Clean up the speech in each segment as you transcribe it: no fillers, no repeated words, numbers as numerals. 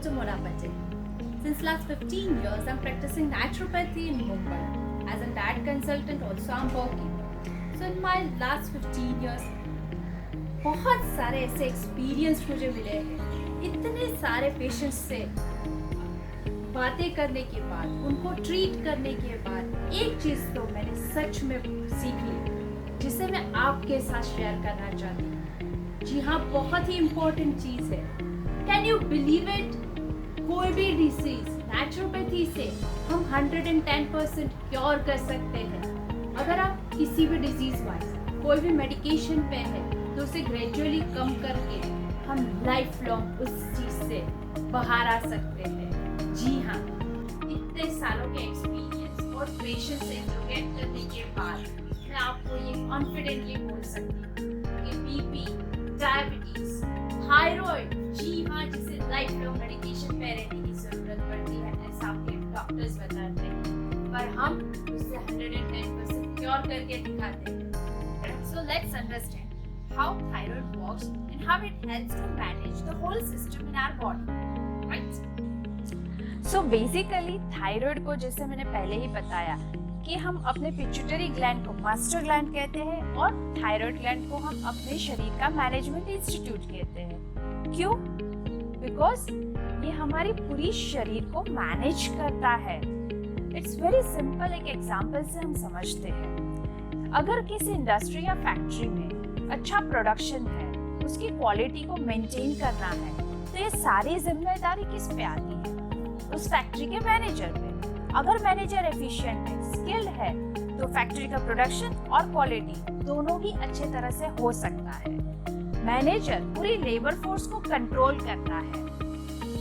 Dr. Mona Patel. Since last 15 years, I'm practicing naturopathy in Mumbai. As a diet consultant also I'm working. So in my last 15 years, बहुत सारे ऐसे experience मुझे मिले हैं. इतने सारे पेशेंट्स से बातें करने के बाद, उनको ट्रीट करने के बाद एक चीज़ तो मैंने सच में सीख ली, जिसे मैं आपके साथ शेयर करना चाहती हूँ. जी हाँ, बहुत ही इम्पोर्टेंट चीज़ है. Can you believe it? कोई भी डिसीज नेचुरोपैथी से हम 110% क्योर कर सकते हैं. अगर आप किसी भी डिजीज वाइज कोई भी मेडिकेशन पे है तो उसे ग्रेजुअली कम करके हम लाइफ लॉन्ग उस चीज से बाहर आ सकते हैं. जी हाँ, इतने सालों के एक्सपीरियंस और पेशेंस से इंट्रोगेट करने के बाद मैं आपको ये कॉन्फिडेंटली बोल सकती हूँ कि बीपी, डायबिटीज, थायराइड, जी हाँ, जिसे लाइफ लॉन्ग मेडिकेशन पे रहने की जरूरत पड़ती है ऐसा आपके डॉक्टर्स बताते हैं, पर हम उससे 110% क्योर करके दिखाते हैं. So let's understand how thyroid works and how it helps to manage the whole system in our body, right? So basically thyroid को, जैसे मैंने पहले ही बताया, कि हम अपने पिट्यूटरी ग्लैंड को मास्टर ग्लैंड कहते हैं और थायराइड ग्लैंड को हम अपने शरीर का मैनेजमेंट इंस्टीट्यूट कहते हैं. क्यों? बिकॉज ये हमारी पूरी शरीर को मैनेज करता है. It's very simple. एक एग्जांपल से हम समझते हैं. अगर किसी इंडस्ट्री या फैक्ट्री में अच्छा प्रोडक्शन है, उसकी क्वालिटी को मेंटेन करना है, तो ये सारी जिम्मेदारी किस पे आती है? उस फैक्ट्री के मैनेजर पे. अगर मैनेजर एफिशिएंट है, स्किल्ड है, तो फैक्ट्री का प्रोडक्शन और क्वालिटी दोनों ही अच्छे तरह से हो सकता है. मैनेजर पूरी लेबर फोर्स को कंट्रोल करता है,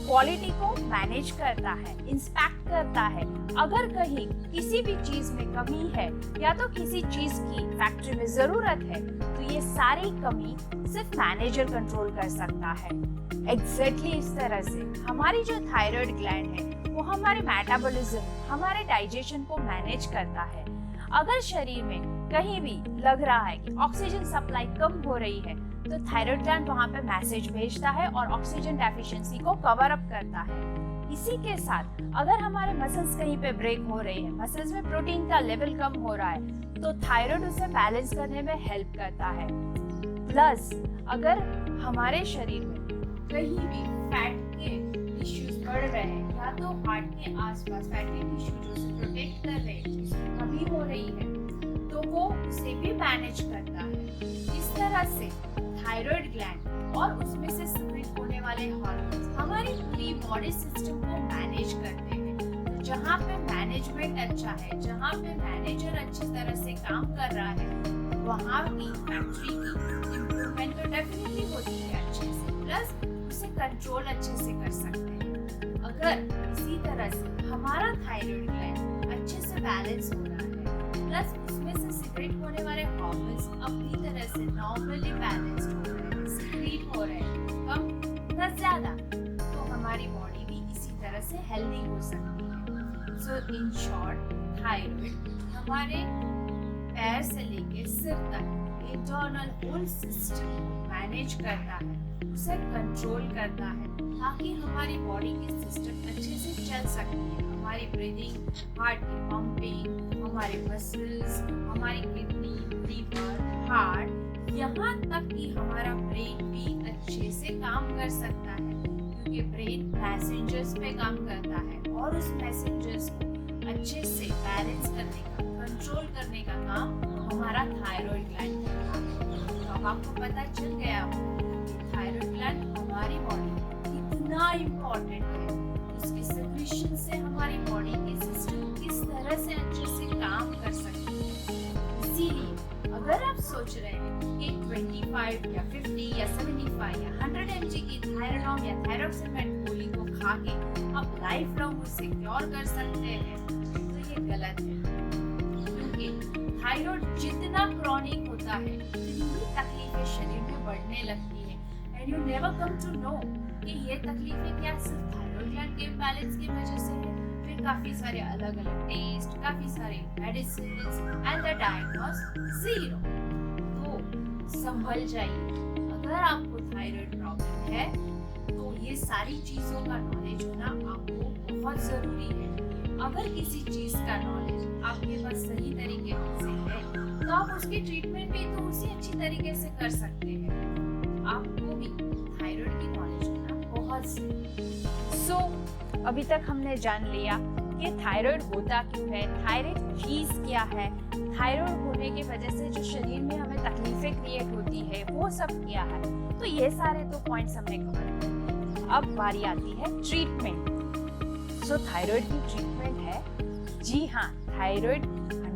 क्वालिटी को मैनेज करता है, इंस्पेक्ट करता है. अगर कहीं किसी भी चीज में कमी है या तो किसी चीज की फैक्ट्री में जरूरत है, तो ये सारी कमी सिर्फ मैनेजर कंट्रोल कर सकता है. एग्जैक्टली इस तरह से हमारी जो थायराइड ग्लैंड है वो हमारे मेटाबॉलिज्म, हमारे डाइजेशन को मैनेज करता है. अगर शरीर में कहीं भी लग रहा है कि ऑक्सीजन सप्लाई कम हो रही है, तो थायराइड ग्लैंड वहां पे मैसेज भेजता है और ऑक्सीजन डेफिशिएंसी को कवर अप करता है. इसी के साथ अगर हमारे मसल्स कहीं पे ब्रेक हो रही है, मसल्स में प्रोटीन का लेवल कम हो रहा है, तो थायराइड उसे बैलेंस करने में हेल्प करता है. प्लस अगर हमारे शरीर में कहीं भी फैट के टिश्यूज बढ़ रहे हैं या तो हार्ट के आसपास फैटी टिश्यू जो उसे प्रोटेक्ट कर रहे हैं, जिसमें कमी हो रही है, तो वो उसे भी मैनेज करता है. इस तरह से थायराइड ग्लैंड और उसमें से सिक्रेट होने वाले हार्मोन्स हमारी पूरी बॉडी सिस्टम को मैनेज करते हैं. तो जहाँ पे मैनेजमेंट अच्छा है, जहाँ पे मैनेजर अच्छी तरह से काम कर रहा है, वहाँ की फैक्ट्री की इम्प्रूवमेंट तो डेफिनेटली होती है अच्छे से. प्लस उसे कंट्रोल अच्छे से कर सकते हैं. अगर इसी तरह से हमारा थायराइड ग्लैंड अच्छे से बैलेंस हो रहा है, प्लस उसमें से सिक्रेट होने वाले हार्मोन्स अपनी तरह से नॉर्मली बैलेंस्ड हो रहे हैं, सिक्रेट हो रहे हैं, कम या ज्यादा, तो हमारी बॉडी भी इसी तरह से हेल्दी हो सकती है. सो इन शॉर्ट, थायराइड हमारे पैर से लेके सिर तक इंटरनल होल सिस्टम को मैनेज करता है, उसे कंट्रोल करता है, ताकि हमारी बॉडी की सिस्टम अच्छे से चल सकती है. हमारी ब्रीदिंग, हार्ट की पंपिंग, हमारे मसल्स, हमारी किडनी, लीवर, हार्ट, यहाँ तक कि हमारा ब्रेन भी अच्छे से काम कर सकता है, क्योंकि ब्रेन मैसेंजर्स पे काम करता है और उस मैसेंजर्स को अच्छे से बैलेंस करने का, कंट्रोल करने का काम हमारा थायराइड ग्लैंड करता है. तो अब आपको पता चल गया कि थायराइड ग्लैंड हमारी बॉडी कितना इम्पोर्टेंट है. उसके सिक्रीशन से हमारी बॉडी की सिस्टम किस तरह से अच्छे से काम कर सकती है. इसीलिए अगर आप सोच रहे हैं कि 25 या 50 या 75 या 100 mg की थायरानॉम या थायरोक्सिमेट गोली को खा के आप लाइफ लॉन्ग उसे क्योर कर सकते हैं, तो ये गलत है. क्योंकि थायराइड जितना क्रॉनिक होता है, उतनी तकलीफें शरीर में बढ़ने लगती है. And you never come to know कि ये तकलीफें क्या सिर्फ थायराइड ग्लैंड के बैलेंस की वजह से है. फिर काफी सारे अलग अलग टेस्ट, काफी सारे मेडिसिन्स एंड द डायग्नोस 0. तो संभल जाइए. अगर आपको थायराइड प्रॉब्लम है तो ये सारी चीजों का नॉलेज होना आपको बहुत जरूरी है। अगर किसी चीज का नॉलेज आपके पास सही तरीके से है तो आप उसकी ट्रीटमेंट भी तो उसी अच्छी तरीके से कर सकते हैं। आपको भी थायराइड की नॉलेज होना बहुत जरूरी। अभी तक हमने जान लिया कि थायराइड होता क्यों है, थायराइड चीज क्या है, थायराइड होने की वजह से जो शरीर में हमें तकलीफें क्रिएट होती है वो सब क्या है। तो ये सारे तो पॉइंट्स हमने कवर कर। अब बारी आती है ट्रीटमेंट। थायराइड की ट्रीटमेंट है, जी हाँ, थायराइड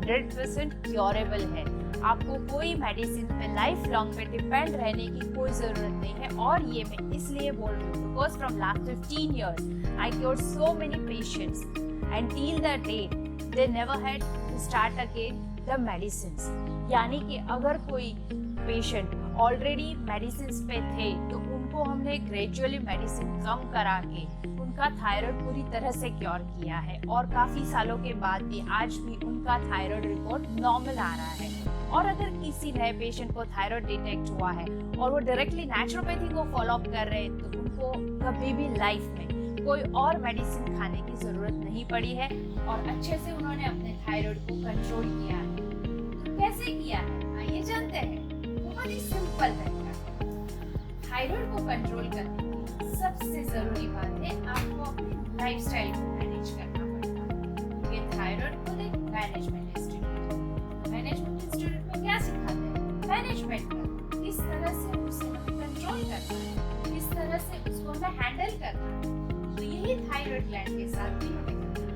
100% क्योरेबल है। आपको कोई मेडिसिन पे लाइफ लॉन्ग पे डिपेंड रहने की कोई जरूरत नहीं है। और ये मैं इसलिए बोल रही हूँ because from last 15 years I cured so many patients and till the date they never had to start again the medicines. यानी कि अगर कोई पेशेंट ऑलरेडी मेडिसिन पे थे तो उनको हमने ग्रेजुअली मेडिसिन कम करा के उनका थायराइड पूरी तरह से क्योर किया है। और काफी सालों के बाद भी आज भी उनका थायराइड रिपोर्ट नॉर्मल आ रहा है। और अगर किसी नए पेशेंट को थायराइड डिटेक्ट हुआ है और वो डायरेक्टली नेचुरोपैथी को फॉलो अप कर रहे हैं तो उनको कभी भी लाइफ में कोई और मेडिसिन खाने की जरूरत नहीं पड़ी है और अच्छे से उन्होंने अपने थायराइड को कंट्रोल किया है। तो कैसे किया है आइए जानते हैं। बहुत ही सिंपल तरीका है। थायराइड को कंट्रोल करने की सबसे जरूरी बात है आपको अपनी लाइफस्टाइल को मैनेज करना पड़ेगा। ये थायराइड को एक मैनेजमेंट इंस्टीट्यूट, मैनेजमेंट इंस्टीट्यूट में क्या सिखाते हैं? मैनेजमेंट करना, किस तरह से उसे कंट्रोल करना है, किस तरह से उसको हमें हैंडल करना है। तो यही थायराइड ग्लैंड के साथ भी हमें करना है।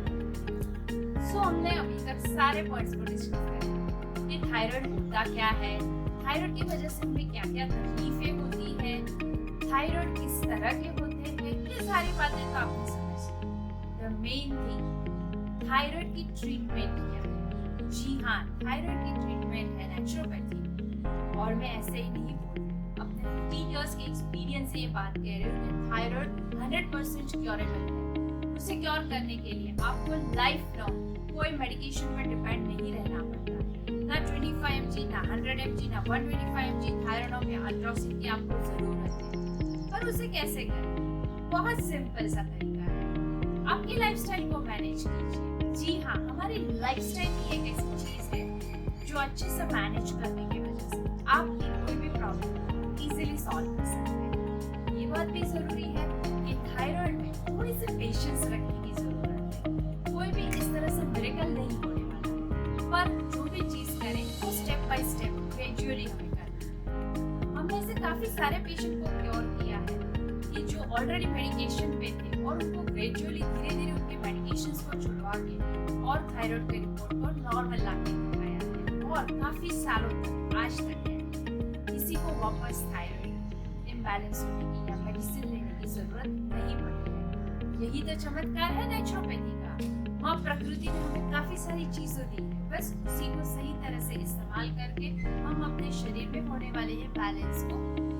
हमने अभी तक सारे पॉइंट्स को डिस्कस किया कि थायराइड होता क्या है, थायराइड की वजह से हमें क्या क्या तकलीफें होती है, थायराइड किस तरह के होते हैं, ये सारी बातें तो आपने समझ। द मेन थिंग, थायराइड की ट्रीटमेंट क्या है? जी हाँ, थायराइड की ट्रीटमेंट है नेचुरोपैथी। और मैं ऐसे ही नहीं बोल रही, अपने 15 इयर्स के एक्सपीरियंस से ये बात कह रही हूँ कि थायराइड 100% क्योरेबल है। उसे क्योर करने के लिए आपको लाइफ लॉन्ग कोई मेडिकेशन पर डिपेंड नहीं रहना पड़ता। ना 25 mg, ना 100 mg, ना 125 mg थायरोनॉम या अल्ट्रोसिन की आपको जरूरत है। पर उसे कैसे करें? बहुत सिंपल सा तरीका है। आपकी लाइफस्टाइल को मैनेज कीजिए। जी हाँ, हमारी लाइफस्टाइल ही एक ऐसी चीज है जो अच्छे से मैनेज करने की वजह से आपकी कोई भी प्रॉब्लम इजीली सॉल्व कर सकते हैं। ये बात भी जरूरी है कि थायराइड में थोड़ी सी पेशेंस रखने की जरूरत है। कोई भी इस तरह से मिरेकल नहीं होने वाला है, पर जो भी चीज करें वो स्टेप बाय स्टेप ग्रेजुअली हमें करना है। हमने ऐसे काफी सारे पेशेंट को क्योर किया है कि जो ऑलरेडी मेडिकेशन पे थे और उनको ग्रेजुअली धीरे धीरे उनके मेडिकेशंस को छुड़वा के और थायराइड के रिपोर्ट को नॉर्मल लाके दिखाया है। और काफी सालों तक आज तक है किसी को वापस थायराइड इम्बैलेंस होने की या मेडिसिन लेने की जरूरत नहीं पड़ी है। यही तो चमत्कार है नेचुरोपैथी का। माँ प्रकृति ने हमें काफी सारी चीजें दी है, बस उसी को सही तरह से इस्तेमाल करके हम अपने शरीर में होने वाले इम्बैलेंस को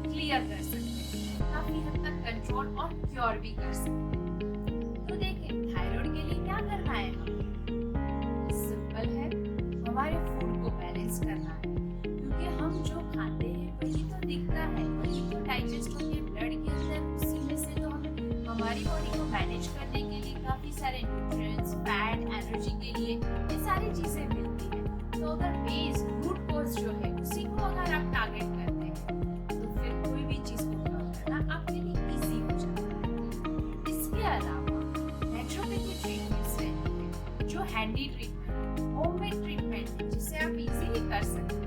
क्लियर कर सकते हैं, काफी हद तक कंट्रोल और क्योर भी कर सकते हैं। तो देखिए, थायराइड के लिए क्या करना है? सिंपल है, हमारे फूड को बैलेंस करना है, क्योंकि हम जो खाते हैं वही तो दिखता है, वही तो डाइजेस्ट होकर ब्लड के अंदर, उसी में से तो हमें हमारी बॉडी को मैनेज करने के लिए काफी सारे न्यूट्रिएंट्स, फैट, एनर्जी के लिए ये सारी चीजें मिलती हैं। तो अगर बेस रूट कोज जो है उसी को अगर आप टारगेट करते हैं तो फिर कोई भी चीज को कवर करना आपके लिए इजी हो जाता है। इसके अलावा नेचुरोपैथी ट्रीटमेंट्स रहती है जो हैंडी ट्रीटमेंट, होममेड ट्रीटमेंट है, जिसे आप इजीली कर सकते हैं।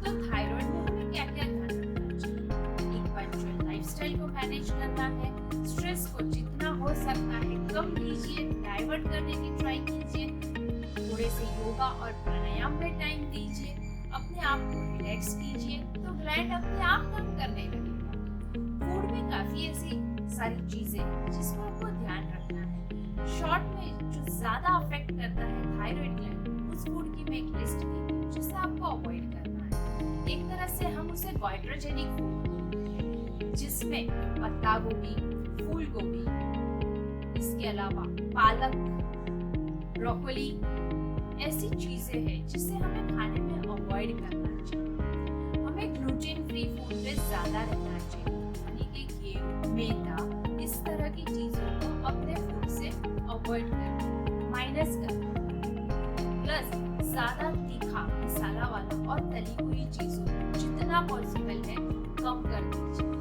तो थायराइड में हमें क्या क्या ध्यान रखना चाहिए? एक पंक्चुअल लाइफस्टाइल को मैनेज करना है, स्ट्रेस को जितना हो सकता है कम कीजिए, डाइवर्ट करने की ट्राई कीजिए, थोड़े से योगा और प्राणायाम में टाइम दीजिए, अपने आप को रिलैक्स कीजिए, तो ग्लैंड अपने आप काम करने लगेगा। फूड में काफी ऐसी सारी चीजें हैं जिसको आपको ध्यान रखना है। शॉर्ट में जो ज्यादा अफेक्ट करता है थायराइड ग्लैंड, उस फूड की मैं एक लिस्ट दी हूं जिसे आपको अवॉइड करना है। एक तरह से हम उसे गोइट्रोजेनिक फूड, जिसमें पत्ता गोभी, फूल गोभी, इसके अलावा पालक, ब्रोकोली, ऐसी चीजें हैं जिसे हमें खाने में अवॉइड करना चाहिए। हमें ग्लूटेन फ्री फूड पे ज्यादा रहना चाहिए, यानी कि गेहूं, मैदा, तरह की चीजों को अपने फूड से अवॉइड करना, माइनस करना, प्लस ज्यादा तीखा, मसाला वाला और तली हुई चीजों को जितना पॉसिबल है कम कर दीजिए।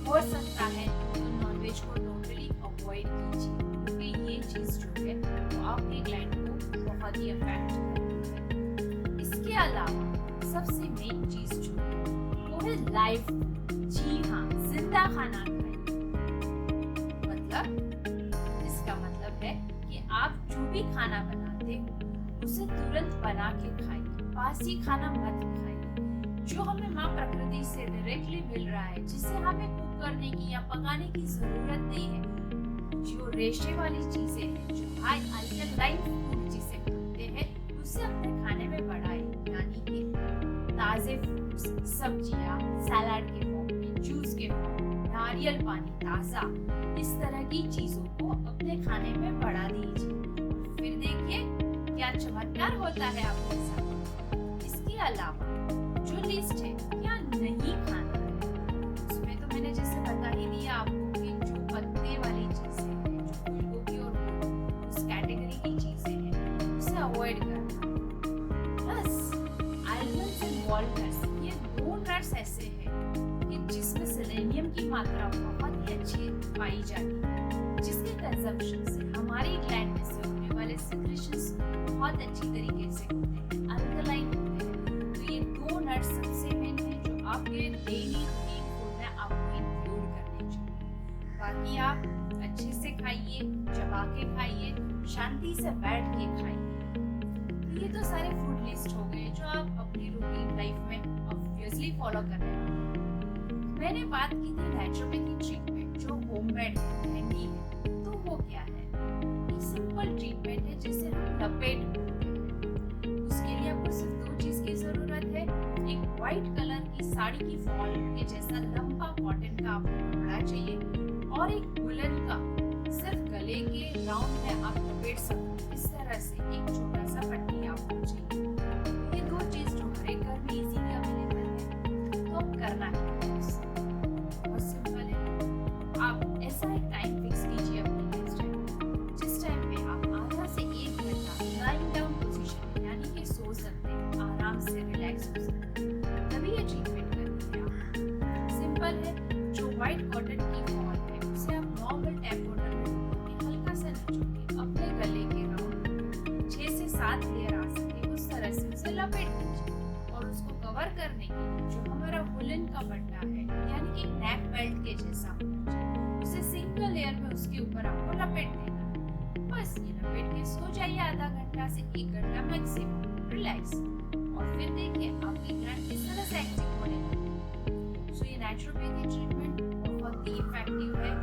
हो सकता है तो नॉनवेज को टोटली अवॉइड कीजिए, क्योंकि ये चीज जो है वो आपके ग्लैंड को बहुत ही अफेक्ट करती है। इसके अलावा सबसे मेन चीज जो है वो है लाइव, जी हाँ, जिंदा खाना खाएं। मतलब इसका मतलब है कि आप जो भी खाना बनाते हो उसे तुरंत बना के खाइए, बासी खाना मत खाइए। जो हमें माँ प्रकृति से डायरेक्टली मिल रहा है, जिसे हमें कुक करने की या पकाने की जरूरत नहीं है, जो रेशे वाली चीजें हैं, जो हाई अल्कलाइन फूड जिसे कहते हैं, उसे अपने खाने में बढ़ाएं। यानी कि ताजे फ्रूट्स, सब्जियां, सलाद के फॉर्म में, जूस के फॉर्म में, नारियल पानी ताजा, इस तरह की चीजों को अपने खाने में बढ़ा दीजिए। फिर देखिए क्या चमत्कार होता है आपके साथ। इसके अलावा जो लिस्ट है क्या नहीं खाना है, उसमें तो मैंने जैसे बता ही दिया आपको कि जो पत्ते वाली चीजें हैं, जो फूलगोभी और उस कैटेगरी की चीजें हैं, उसे अवॉइड करना। प्लस आलमंड्स एंड वॉलनट्स, ये 2 नट्स ऐसे हैं कि जिसमें सेलेनियम की मात्रा बहुत ही अच्छी पाई जाती है, जिसके कंजम्पशन से हमारी ग्लैंड में से होने वाले सिक्रेशंस बहुत अच्छी तरीके से होते हैं, अल्कलाइन होते हैं। तो ये 2 नट्स सबसे मेन है जो आपके डेली रूटीन फूड में आपको इंक्लूड करने चाहिए। बाकी आप अच्छे से खाइए, चबा के खाइए, शांति से बैठ के खाइए। ये तो सारे फूड लिस्ट हो गए जो आप अपनी रूटीन लाइफ में ऑब्वियसली फॉलो करने वाले हैं। मैंने बात की थी नेचुरोपैथी ट्रीटमेंट जो होममेड हैंडी है, तो वो क्या है? एक सिंपल ट्रीटमेंट है जिसे हम लपेट बोलते हैं। उसके लिए आपको सिर्फ 2 चीज की जरूरत है। एक व्हाइट कलर की साड़ी की फॉल के जैसा लंबा कॉटन का आपको कपड़ा चाहिए और एक वुलन का सिर्फ गले के राउंड में आप लपेट सकते, इस तरह से एक छोटा सा पट्टी आपको चाहिए। ये 2 चीज जो हर एक घर में इजीली अवेलेबल है, तो अब करना है बहुत सिंपल है। आप ऐसा एक टाइम फिक्स कीजिए अपनी नेक्स्ट टाइम, जिस टाइम पे आप आधा से 1 घंटा लाइंग डाउन पोजीशन यानी कि सो सकते हैं, आराम से रिलैक्स हो सकते हैं, तभी ये ट्रीटमेंट करनी है आप। सिंपल है, जो व्हाइट कॉटन की फॉल है उसे आप नॉर्मल टैप वाटर में हल्का सा निचोड़ के अपने गले के राउंड 6 से 7 लेयर आ सके उस तरह से उसे लपेट दीजिए। और उसको कवर करने के लिए जो हमारा वुलन का पट्टा है, यानी कि नेक बेल्ट के जैसा होना चाहिए, उसे सिंगल लेयर में उसके ऊपर आपको लपेट देना है। बस ये लपेट के सो जाइए आधा घंटा से 1 घंटा मैक्सिमम, रिलैक्स। और फिर देखिए आपकी ग्लैंड किस तरह से एक्टिव होने लगी। सो ये नेचुरोपैथी ट्रीटमेंट बहुत ही इफेक्टिव है।